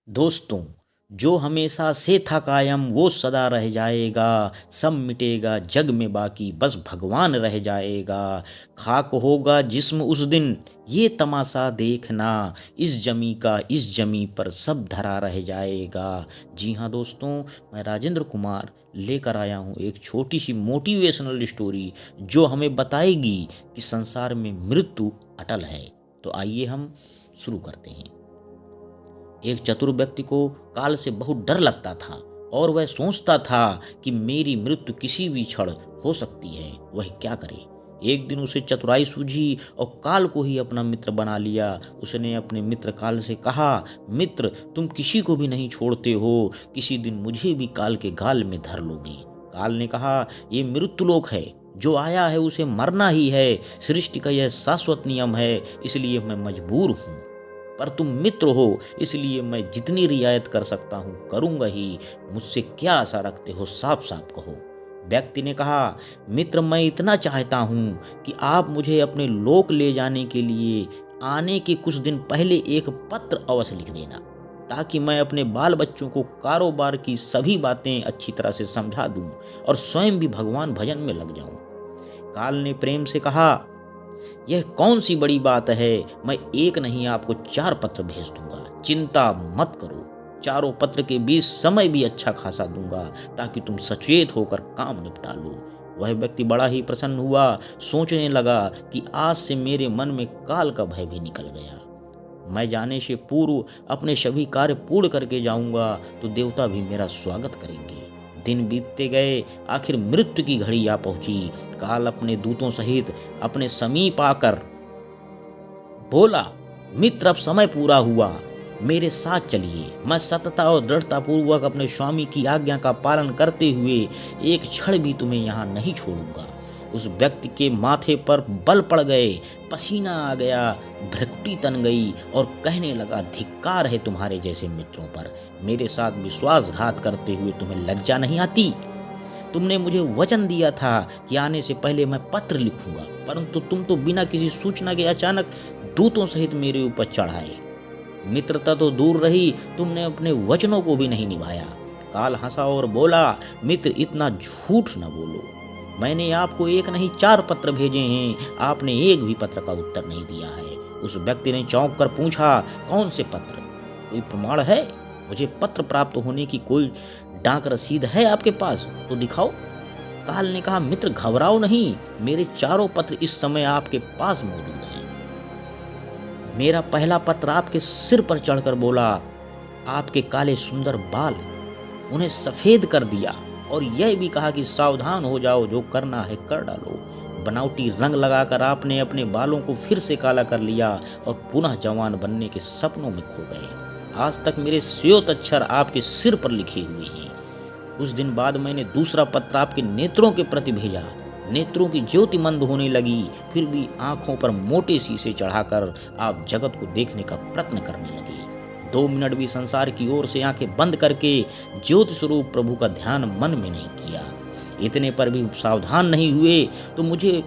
दोस्तों, जो हमेशा से था कायम वो सदा रह जाएगा। सब मिटेगा जग में बाकी बस भगवान रह जाएगा। खाक होगा जिस्म उस दिन ये तमाशा देखना। इस जमी का इस जमी पर सब धरा रह जाएगा। जी हाँ दोस्तों, मैं राजेंद्र कुमार लेकर आया हूँ एक छोटी सी मोटिवेशनल स्टोरी जो हमें बताएगी कि संसार में मृत्यु अटल है। तो आइए हम शुरू करते हैं। एक चतुर व्यक्ति को काल से बहुत डर लगता था और वह सोचता था कि मेरी मृत्यु किसी भी क्षण हो सकती है। वह क्या करे। एक दिन उसे चतुराई सूझी और काल को ही अपना मित्र बना लिया। उसने अपने मित्र काल से कहा, मित्र तुम किसी को भी नहीं छोड़ते हो, किसी दिन मुझे भी काल के गाल में धर लोगे। काल ने कहा, ये मृत्युलोक है, जो आया है उसे मरना ही है। सृष्टि का यह शाश्वत नियम है, इसलिए मैं मजबूर हूँ। पर तुम मित्र हो, इसलिए मैं जितनी रियायत कर सकता हूँ करूँगा ही। मुझसे क्या आशा रखते हो, साफ साफ कहो। व्यक्ति ने कहा, मित्र मैं इतना चाहता हूँ कि आप मुझे अपने लोक ले जाने के लिए आने के कुछ दिन पहले एक पत्र अवश्य लिख देना, ताकि मैं अपने बाल बच्चों को कारोबार की सभी बातें अच्छी तरह से समझा दूं और स्वयं भी भगवान भजन में लग जाऊं। काल ने प्रेम से कहा, यह कौन सी बड़ी बात है, मैं एक नहीं आपको 4 पत्र भेज दूंगा, चिंता मत करो। चारों पत्र के बीच समय भी अच्छा खासा दूंगा, ताकि तुम सचेत होकर काम निपटा लो। वह व्यक्ति बड़ा ही प्रसन्न हुआ, सोचने लगा कि आज से मेरे मन में काल का भय भी निकल गया। मैं जाने से पूर्व अपने सभी कार्य पूर्ण करके जाऊंगा, तो देवता भी मेरा स्वागत करेंगे। दिन बीतते गए, आखिर मृत्यु की घड़ी आ पहुंची। काल अपने दूतों सहित अपने समीप आकर बोला, मित्र अब समय पूरा हुआ, मेरे साथ चलिए। मैं सतता और दृढ़ता पूर्वक अपने स्वामी की आज्ञा का पालन करते हुए एक क्षण भी तुम्हें यहाँ नहीं छोड़ूंगा। उस व्यक्ति के माथे पर बल पड़ गए, पसीना आ गया, भ्रकुटी तन गई और कहने लगा, धिक्कार है तुम्हारे जैसे मित्रों पर। मेरे साथ विश्वासघात करते हुए तुम्हें लज्जा नहीं आती। तुमने मुझे वचन दिया था कि आने से पहले मैं पत्र लिखूंगा, परंतु तुम तो बिना किसी सूचना के अचानक दूतों सहित मेरे ऊपर चढ़ आए। मित्रता तो दूर रही, तुमने अपने वचनों को भी नहीं निभाया। काल हंसा और बोला, मित्र इतना झूठ न बोलो। मैंने आपको एक नहीं 4 पत्र भेजे हैं, आपने एक भी पत्र का उत्तर नहीं दिया है। उस व्यक्ति ने चौंक कर पूछा, कौन से पत्र? कोई प्रमाण है? मुझे पत्र प्राप्त होने की कोई डाक रसीद है आपके पास? तो दिखाओ। काल ने कहा, मित्र घबराओ नहीं, मेरे चारों पत्र इस समय आपके पास मौजूद हैं। मेरा पहला पत्र आपके सिर पर चढ़कर बोला, आपके काले सुंदर बाल उन्हें सफेद कर दिया, और यह भी कहा कि सावधान हो जाओ, जो करना है कर डालो। बनावटी रंग लगाकर आपने अपने बालों को फिर से काला कर लिया और पुनः जवान बनने के सपनों में खो गए। आज तक मेरे स्योत अक्षर आपके सिर पर लिखे हुए हैं। कुछ दिन बाद मैंने दूसरा पत्र आपके नेत्रों के प्रति भेजा। नेत्रों की ज्योति मंद होने लगी, फिर भी आंखों पर मोटे शीशे चढ़ाकर आप जगत को देखने का प्रयत्न करने लगे। 2 मिनट भी संसार की ओर से आंखें बंद करके ज्योति स्वरूप प्रभु का ध्यान मन में नहीं किया। इतने पर भी सावधान नहीं हुए तो मुझे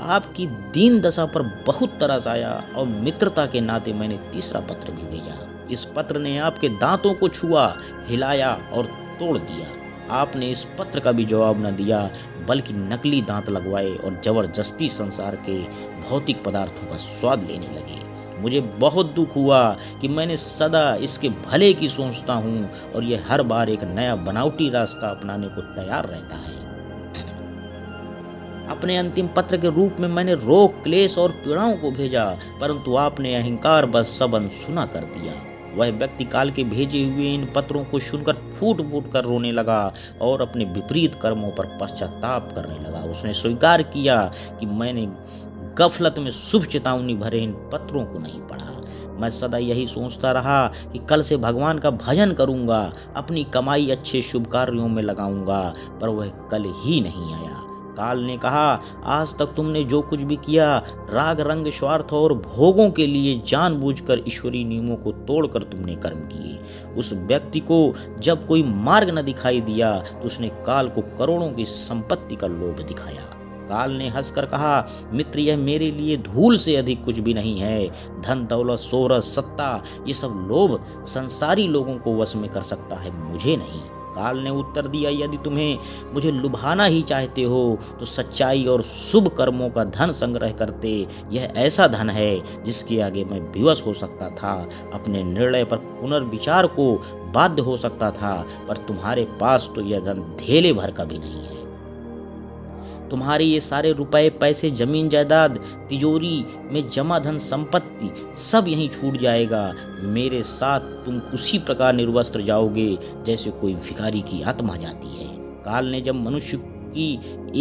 आपकी दीन दशा पर बहुत तरस आया और मित्रता के नाते मैंने तीसरा पत्र भी भेजा। इस पत्र ने आपके दांतों को छुआ, हिलाया और तोड़ दिया। आपने इस पत्र का भी जवाब न दिया, बल्कि नकली दांत लगवाए और जबरदस्ती संसार के भौतिक पदार्थों का स्वाद लेने लगे। मुझे बहुत दुख हुआ कि मैंने सदा इसके भले की सोचता हूँ और यह हर बार एक नया बनावटी रास्ता अपनाने को तैयार रहता है। अपने अंतिम पत्र के रूप में मैंने रोग, क्लेश और पीड़ाओं को भेजा, परंतु आपने अहंकार बस सब अनसुना कर दिया। वह व्यक्ति काल के भेजे हुए इन पत्रों को सुनकर फूट फूट कर रोने लगा और अपने विपरीत कर्मों पर पश्चाताप करने लगा। उसने स्वीकार किया कि मैंने गफलत में शुभ चेतावनी भरे इन पत्रों को नहीं पढ़ा। मैं सदा यही सोचता रहा कि कल से भगवान का भजन करूंगा, अपनी कमाई अच्छे शुभ कार्यों में लगाऊंगा, पर वह कल ही नहीं आया। काल ने कहा, आज तक तुमने जो कुछ भी किया, राग रंग स्वार्थ और भोगों के लिए जानबूझकर ईश्वरीय नियमों को तोड़कर तुमने कर्म किए। उस व्यक्ति को जब कोई मार्ग न दिखाई दिया तो उसने काल को करोड़ों की संपत्ति का लोभ दिखाया। काल ने हंसकर कहा, मित्र यह मेरे लिए धूल से अधिक कुछ भी नहीं है। धन दौलत शोहरत सत्ता ये सब लोभ संसारी लोगों को वश में कर सकता है, मुझे नहीं। काल ने उत्तर दिया, यदि तुम्हें मुझे लुभाना ही चाहते हो तो सच्चाई और शुभ कर्मों का धन संग्रह करते। यह ऐसा धन है जिसके आगे मैं विवश हो सकता था, अपने निर्णय पर पुनर्विचार को बाध्य हो सकता था, पर तुम्हारे पास तो यह धन धेले भर का भी नहीं है। तुम्हारे ये सारे रुपए पैसे जमीन जायदाद तिजोरी में जमा धन संपत्ति सब यहीं छूट जाएगा। मेरे साथ तुम उसी प्रकार निर्वस्त्र जाओगे जैसे कोई भिखारी की आत्मा जाती है। काल ने जब मनुष्य की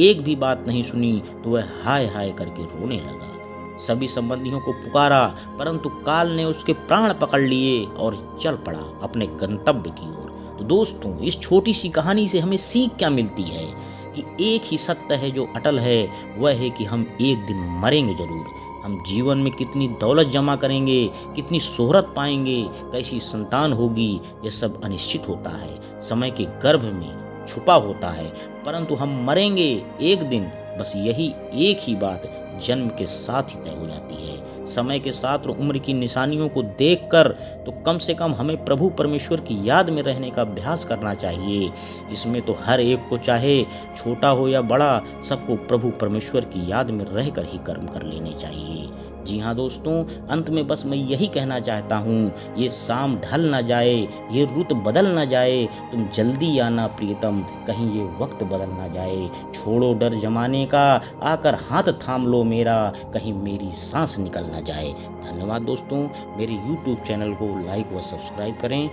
एक भी बात नहीं सुनी तो वह हाय हाय करके रोने लगा। सभी संबंधियों को पुकारा, परंतु काल ने उसके प्राण पकड़ लिए और चल पड़ा अपने गंतव्य की ओर। तो दोस्तों, इस छोटी सी कहानी से हमें सीख क्या मिलती है कि एक ही सत्य है जो अटल है, वह है कि हम एक दिन मरेंगे जरूर। हम जीवन में कितनी दौलत जमा करेंगे, कितनी शोहरत पाएंगे, कैसी संतान होगी, यह सब अनिश्चित होता है, समय के गर्भ में छुपा होता है, परंतु हम मरेंगे एक दिन। बस यही एक ही बात जन्म के साथ ही तय हो जाती है। समय के साथ और उम्र की निशानियों को देखकर तो कम से कम हमें प्रभु परमेश्वर की याद में रहने का अभ्यास करना चाहिए। इसमें तो हर एक को, चाहे छोटा हो या बड़ा, सबको प्रभु परमेश्वर की याद में रहकर ही कर्म कर लेने चाहिए। जी हाँ दोस्तों, अंत में बस मैं यही कहना चाहता हूँ, ये शाम ढल ना जाए, ये रुत बदल ना जाए, तुम जल्दी आना प्रियतम, कहीं ये वक्त बदल ना जाए। छोड़ो डर जमाने का, आकर हाथ थाम लो मेरा, कहीं मेरी सांस निकल ना जाए। धन्यवाद दोस्तों, मेरे YouTube चैनल को लाइक व सब्सक्राइब करें।